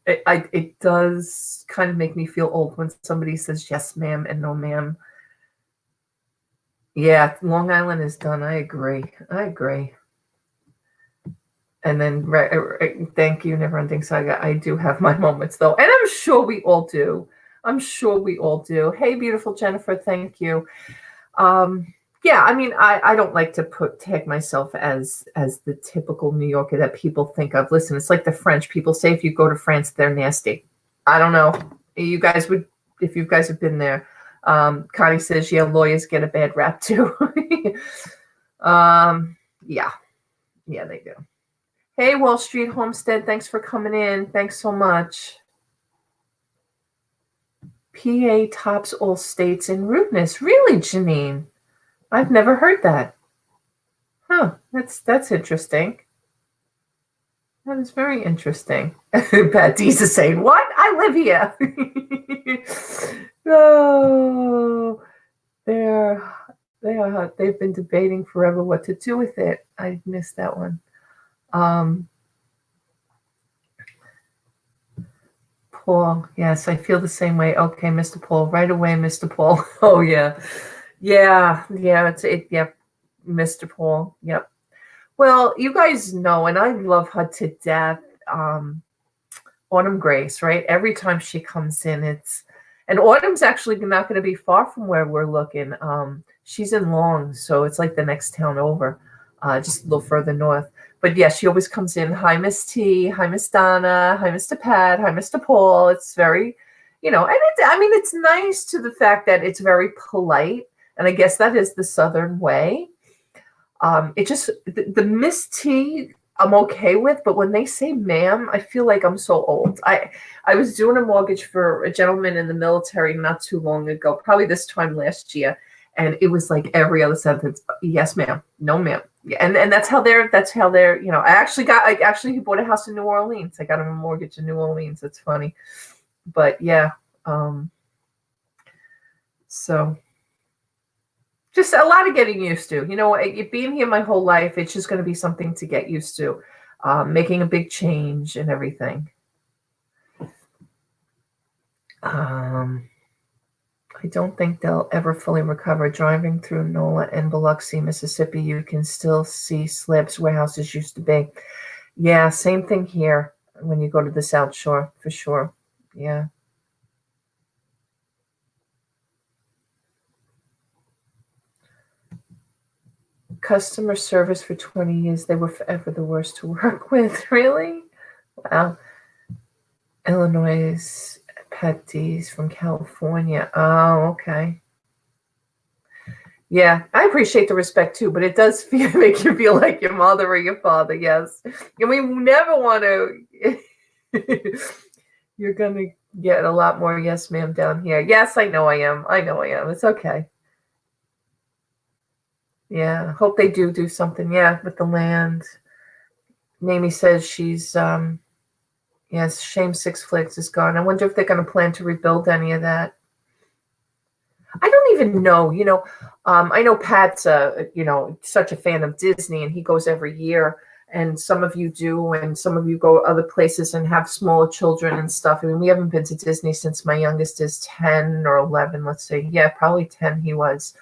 it does kind of make me feel old when somebody says yes, ma'am, and no, ma'am. Yeah, Long Island is done. I agree. And then, thank you, Never Ending Saga. I do have my moments, though. And I'm sure we all do. Hey, beautiful Jennifer, thank you. Yeah, I mean, I don't like to tag myself as the typical New Yorker that people think of. Listen, it's like the French. People say if you go to France, they're nasty. I don't know. You guys would, if you guys have been there. Connie says, yeah, lawyers get a bad rap, too. Yeah, they do. Hey, Wall Street Homestead, thanks for coming in. Thanks so much. PA tops all states in rudeness. Really, Janine? I've never heard that. Huh, that's interesting. That is very interesting. Pat D's is saying, what? I live here. Oh, they've been debating forever what to do with it. I missed that one. Paul, yes, I feel the same way. Okay, Mr. Paul, right away, Mr. Paul. Oh yeah, Mr. Paul. Yep. Well, you guys know, and I love her to death. Autumn Grace, right? Every time she comes in, and Autumn's actually not going to be far from where we're looking. She's in Long, so it's like the next town over, just a little further north. But yeah, she always comes in. Hi, Miss T. Hi, Miss Donna. Hi, Mr. Pat. Hi, Mr. Paul. It's very, and it's nice to the fact that it's very polite. And I guess that is the Southern way. It just, the Miss T, I'm okay with, but when they say ma'am, I feel like I'm so old. I was doing a mortgage for a gentleman in the military not too long ago, probably this time last year. And it was like every other sentence, yes, ma'am, no, ma'am. And that's how they're, I actually bought a house in New Orleans. I got him a mortgage in New Orleans. It's funny. But yeah. So just a lot of getting used to, being here my whole life. It's just going to be something to get used to, making a big change and everything. I don't think they'll ever fully recover. Driving through NOLA and Biloxi, Mississippi, you can still see slabs where houses used to be. Yeah, same thing here when you go to the South Shore, for sure. Yeah. Customer service for 20 years. They were forever the worst to work with. Really? Wow. Illinois, Pat D's from California. Oh, okay. Yeah, I appreciate the respect too, but it does make you feel like your mother or your father. Yes, and we never want to. You're gonna get a lot more yes, ma'am, down here. Yes, I know I am. I know I am. It's okay. Yeah, hope they do something. Yeah, with the land. Mamie says she's yes, shame Six Flags is gone. I wonder if they're gonna plan to rebuild any of that. I don't even know. I know Pat's such a fan of Disney, and he goes every year. And some of you do, and some of you go other places and have smaller children and stuff. I mean, we haven't been to Disney since my youngest is 10 or 11. Let's say, yeah, probably 10. He was,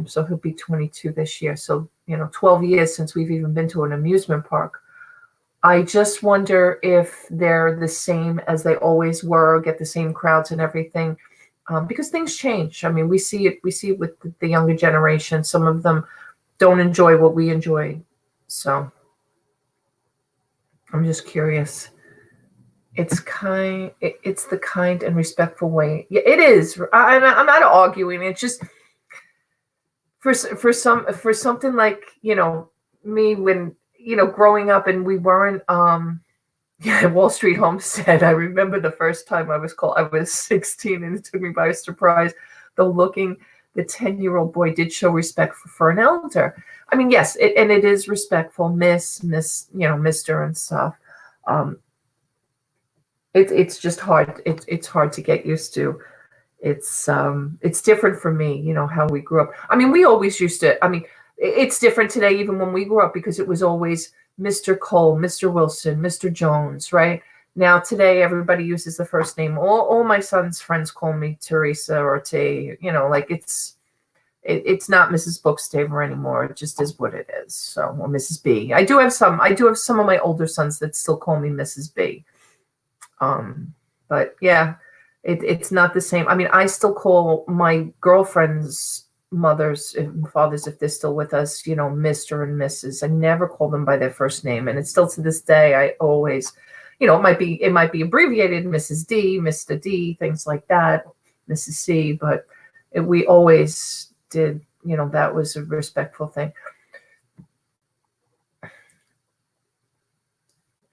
so he'll be 22 this year. So 12 years since we've even been to an amusement park. I just wonder if they're the same as they always were, get the same crowds and everything. Because things change. I mean, we see it with the younger generation. Some of them don't enjoy what we enjoy. So I'm just curious. It's the kind and respectful way. Yeah, it is. I'm not arguing. It's just for something like me when growing up and we weren't yeah, Wall Street Homestead. I remember the first time I was 16 and it took me by surprise. The 10-year-old boy did show respect for an elder. I mean, yes, and it is respectful, miss, Mr. and stuff. It's just hard. It's hard to get used to. It's different for me, how we grew up. I mean, we always used to, it's different today, even when we grew up, because it was always Mr. Cole, Mr. Wilson, Mr. Jones, right? Now today, everybody uses the first name. All my son's friends call me Teresa or T. Like it's not Mrs. Bookstaver anymore. It just is what it is. So, or Mrs. B. I do have some of my older sons that still call me Mrs. B. But yeah, it's not the same. I mean, I still call my girlfriend's mothers and fathers, if they're still with us, Mr. and Mrs. I never call them by their first name, and it's still to this day. I always, it might be abbreviated, Mrs. D, Mr. D, things like that, Mrs. C, but we always did. That was a respectful thing.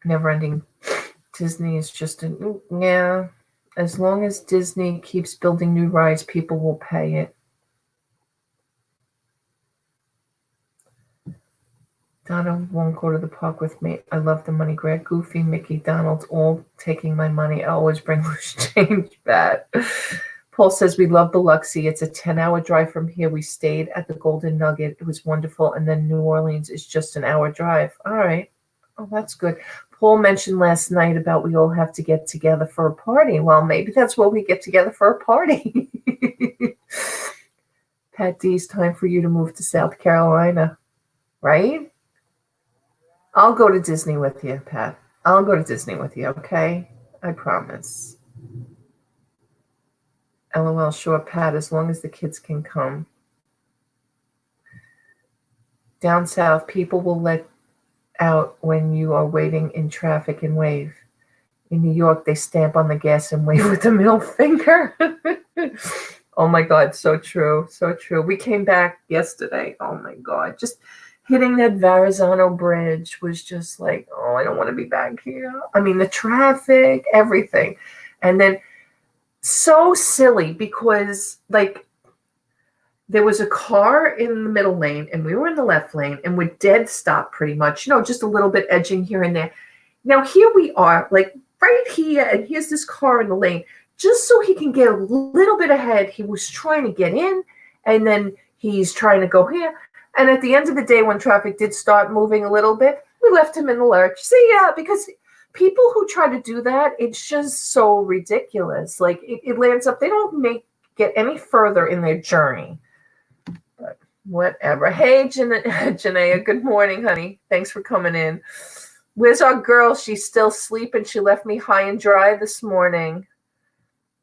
Never ending. Disney is just yeah. As long as Disney keeps building new rides, people will pay it. Donna won't go to the park with me. I love the money grab. Goofy, Mickey, Donald, all taking my money. I always bring loose change back. Paul says we love Biloxi. It's a 10-hour drive from here. We stayed at the Golden Nugget. It was wonderful. And then New Orleans is just an hour drive. All right. Oh, that's good. Paul mentioned last night about we all have to get together for a party. Well, maybe that's what we get together for a party. Pat D, it's time for you to move to South Carolina, right? I'll go to Disney with you, Pat. I'll go to Disney with you, okay? I promise. LOL, sure, Pat, as long as the kids can come. Down south, people will let out when you are waiting in traffic and wave. In New York, they stamp on the gas and wave with the middle finger. Oh my God, so true, so true. We came back yesterday. Oh my God, just hitting that Verrazano Bridge was just like, oh, I don't want to be back here. I mean, the traffic, everything. And then so silly because like there was a car in the middle lane and we were in the left lane and we're dead stop pretty much, just a little bit edging here and there. Now here we are like right here and here's this car in the lane. Just so he can get a little bit ahead, he was trying to get in and then he's trying to go here. And at the end of the day, when traffic did start moving a little bit, we left him in the lurch. See, yeah, because people who try to do that, it's just so ridiculous. Like it lands up, they don't get any further in their journey. But whatever. Hey, Janaea, good morning, honey. Thanks for coming in. Where's our girl? She's still sleeping. She left me high and dry this morning.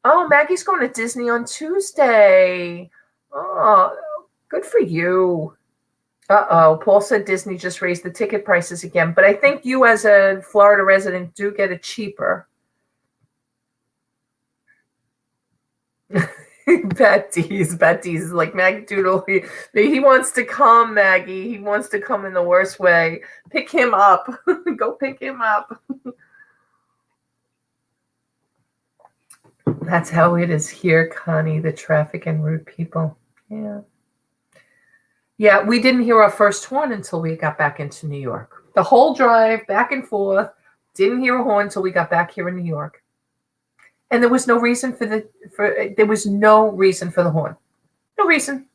Oh, Maggie's going to Disney on Tuesday. Oh, good for you. Uh-oh, Paul said Disney just raised the ticket prices again, but I think you as a Florida resident do get it cheaper. Betty's is like Maggie Doodle. He wants to come, Maggie. He wants to come in the worst way. Pick him up. Go pick him up. That's how it is here, Connie, the traffic and rude people. Yeah. Yeah, we didn't hear our first horn until we got back into New York. The whole drive back and forth, didn't hear a horn until we got back here in New York. And there was no reason for the horn. No reason.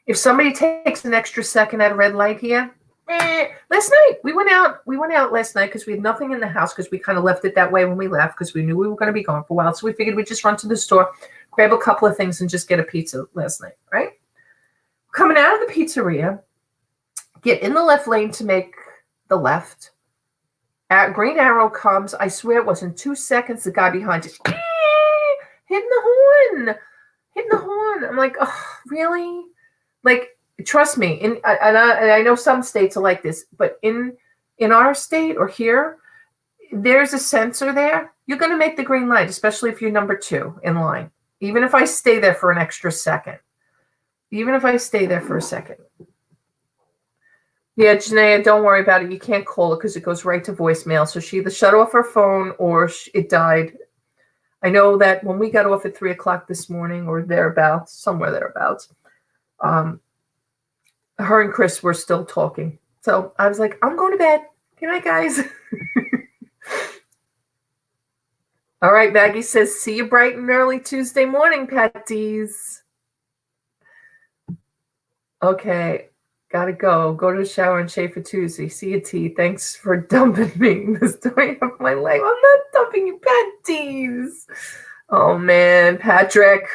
If somebody takes an extra second at a red light here, last night we went out last night because we had nothing in the house because we kind of left it that way when we left because we knew we were going to be gone for a while. So we figured we'd just run to the store, grab a couple of things and just get a pizza last night, right? Coming out of the pizzeria, get in the left lane to make the left. Green arrow comes. I swear it wasn't 2 seconds. The guy behind us hitting the horn. I'm like, oh, really? Like, trust me. And I know some states are like this, but in our state or here, there's a sensor there. You're going to make the green light, especially if you're number 2 in line. Even if I stay there for an extra second. Yeah, Janaea, don't worry about it. You can't call it because it goes right to voicemail. So she either shut off her phone or it died. I know that when we got off at 3:00 this morning or thereabouts, somewhere thereabouts, her and Chris were still talking. So I was like, I'm going to bed. Good night, guys. All right, Maggie says, see you bright and early Tuesday morning, Patties. Okay, gotta go. Go to the shower and shave for Tuesday. See you, T. Thanks for dumping me. The story of my life. I'm not dumping you, Patties. Oh, man. Patrick.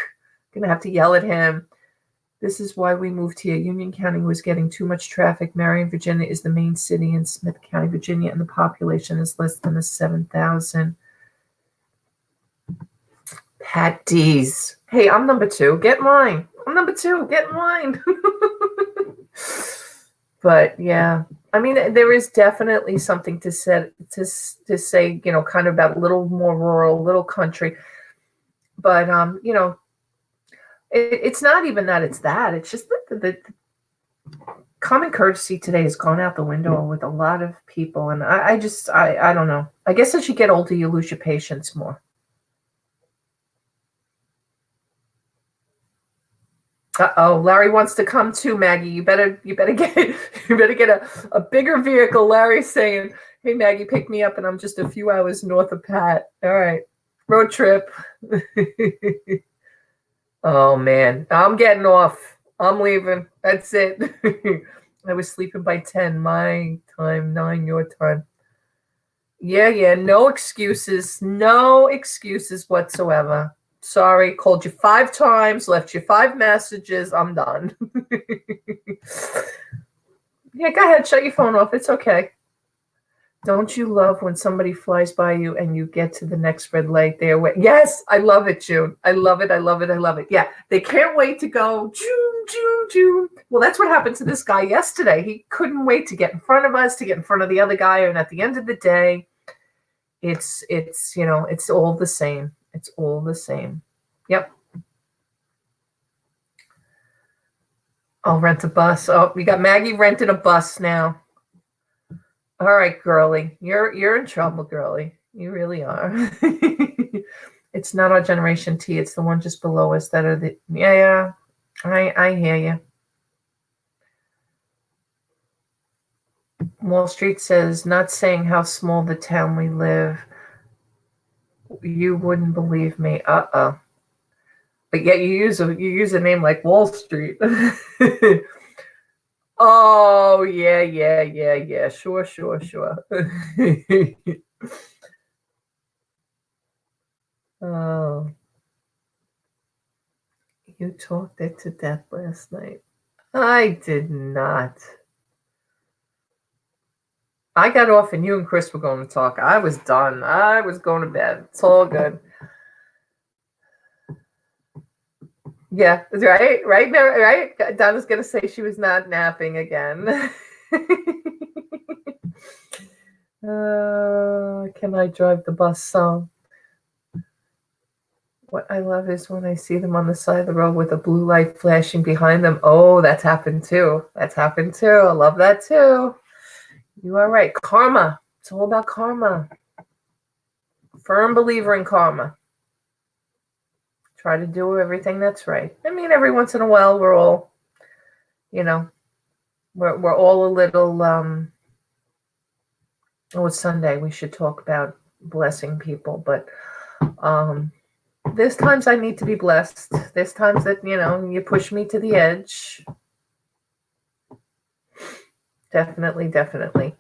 Gonna have to yell at him. This is why we moved here. Union County was getting too much traffic. Marion, Virginia is the main city in Smith County, Virginia, and the population is less than 7,000. Patties. Hey, I'm number 2. Get mine. I'm number 2. Get in line. But yeah, I mean, there is definitely something to say, kind of about a little more rural, little country. But it's not even that it's that. It's just the common courtesy today has gone out the window with a lot of people, and I don't know. I guess as you get older, you lose your patience more. Uh-oh, Larry wants to come too, Maggie. You better get a bigger vehicle. Larry's saying, hey, Maggie, pick me up, and I'm just a few hours north of Pat. All right, road trip. Oh, man, I'm getting off. I'm leaving. That's it. I was sleeping by 10, my time, 9, your time. Yeah, no excuses. No excuses whatsoever. Sorry, called you 5 times, left you 5 messages. I'm done. Yeah, go ahead. Shut your phone off. It's okay. Don't you love when somebody flies by you and you get to the next red light there? Yes, I love it, June. I love it. Yeah, they can't wait to go. June. Well, that's what happened to this guy yesterday. He couldn't wait to get in front of us, to get in front of the other guy. And at the end of the day, it's all the same. It's all the same. Yep. I'll rent a bus. Oh, we got Maggie renting a bus now. All right, girly. You're in trouble, girly. You really are. It's not our generation T. It's the one just below us that are the yeah. I hear you. Wall Street says, not saying how small the town we live. You wouldn't believe me. Uh-oh. But yet you use a name like Wall Street. Oh, yeah. Sure. Oh. You talked it to death last night. I did not. I got off and you and Chris were going to talk. I was done. I was going to bed. It's all good. Yeah, right. Donna's going to say she was not napping again. Can I drive the bus song? What I love is when I see them on the side of the road with a blue light flashing behind them. Oh, that's happened too. That's happened too. I love that too. You are right. Karma. It's all about karma. Firm believer in karma. Try to do everything that's right. I mean, every once in a while, we're all, we're all a little. It's Sunday. We should talk about blessing people, but there's times I need to be blessed. There's times that you push me to the edge. Definitely, definitely.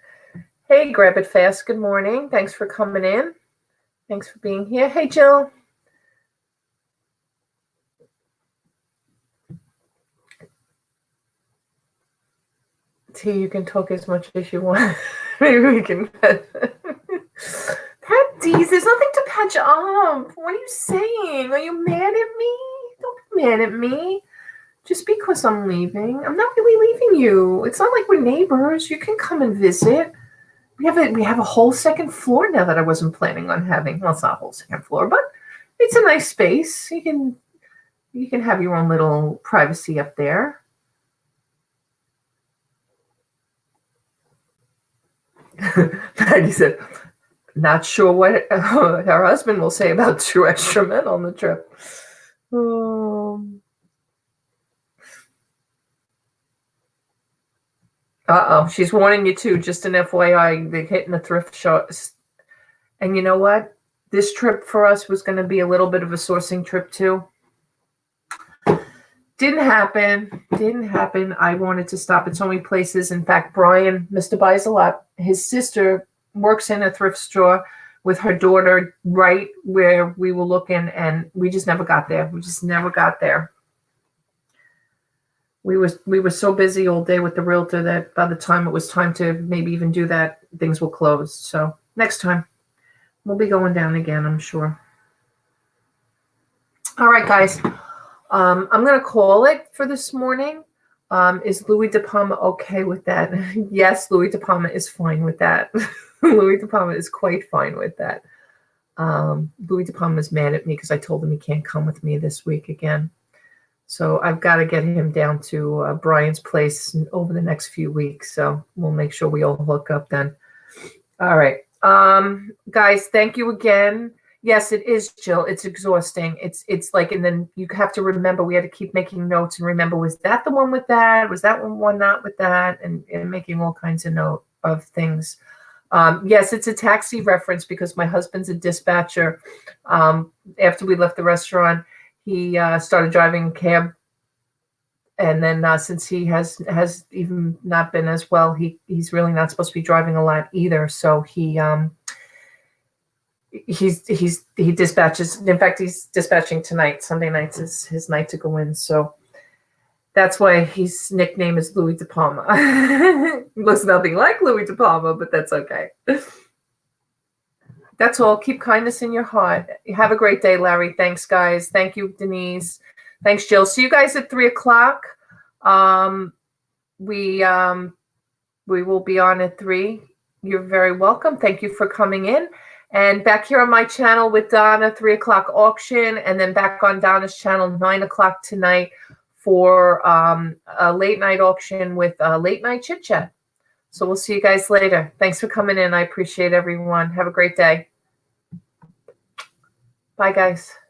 Hey, Grab It Fast. Good morning. Thanks for coming in. Thanks for being here. Hey, Jill. T, you can talk as much as you want. Maybe we can pet Deez. There's nothing to patch up. What are you saying? Are you mad at me? Don't be mad at me. Just because I'm leaving. I'm not really leaving you. It's not like we're neighbors. You can come and visit. We have a whole second floor now that I wasn't planning on having. Well, it's not a whole second floor, but it's a nice space. You can have your own little privacy up there. Maggie said, not sure what her husband will say about 2 extra men on the trip. She's warning you too, just an FYI, they're hitting the thrift shop. And you know what? This trip for us was going to be a little bit of a sourcing trip too. Didn't happen. I wanted to stop at so many places. In fact, Brian, Mr. Buys a Lot, his sister works in a thrift store with her daughter right where we were looking, and we just never got there. We were so busy all day with the realtor that by the time it was time to maybe even do that, things were closed. So next time we'll be going down again, I'm sure. All right, guys. I'm going to call it for this morning. Is Louis De Palma okay with that? Yes, Louis De Palma is fine with that. Louis De Palma is quite fine with that. Louis De Palma is mad at me because I told him he can't come with me this week again. So I've got to get him down to Brian's place over the next few weeks. So we'll make sure we all hook up then. All right. Guys, thank you again. Yes, it is, Jill. It's exhausting. It's like, and then you have to remember, we had to keep making notes and remember, was that the one with that? Was that one not with that? And making all kinds of note of things. Yes, it's a taxi reference because my husband's a dispatcher. After we left the restaurant, he started driving a cab. And then since he has even not been as well, he's really not supposed to be driving a lot either. So he dispatches. In fact, he's dispatching tonight. Sunday nights is his night to go in. So that's why his nickname is Louis De Palma. Looks nothing like Louis De Palma, but that's okay. That's all. Keep kindness in your heart. Have a great day, Larry. Thanks, guys. Thank you, Denise. Thanks, Jill. See you guys at 3:00. We will be on at 3. You're very welcome. Thank you for coming in. And back here on my channel with Donna, 3:00 auction, and then back on Donna's channel, 9:00 tonight for a late night auction with late night chit chat. So we'll see you guys later. Thanks for coming in. I appreciate everyone. Have a great day. Bye, guys.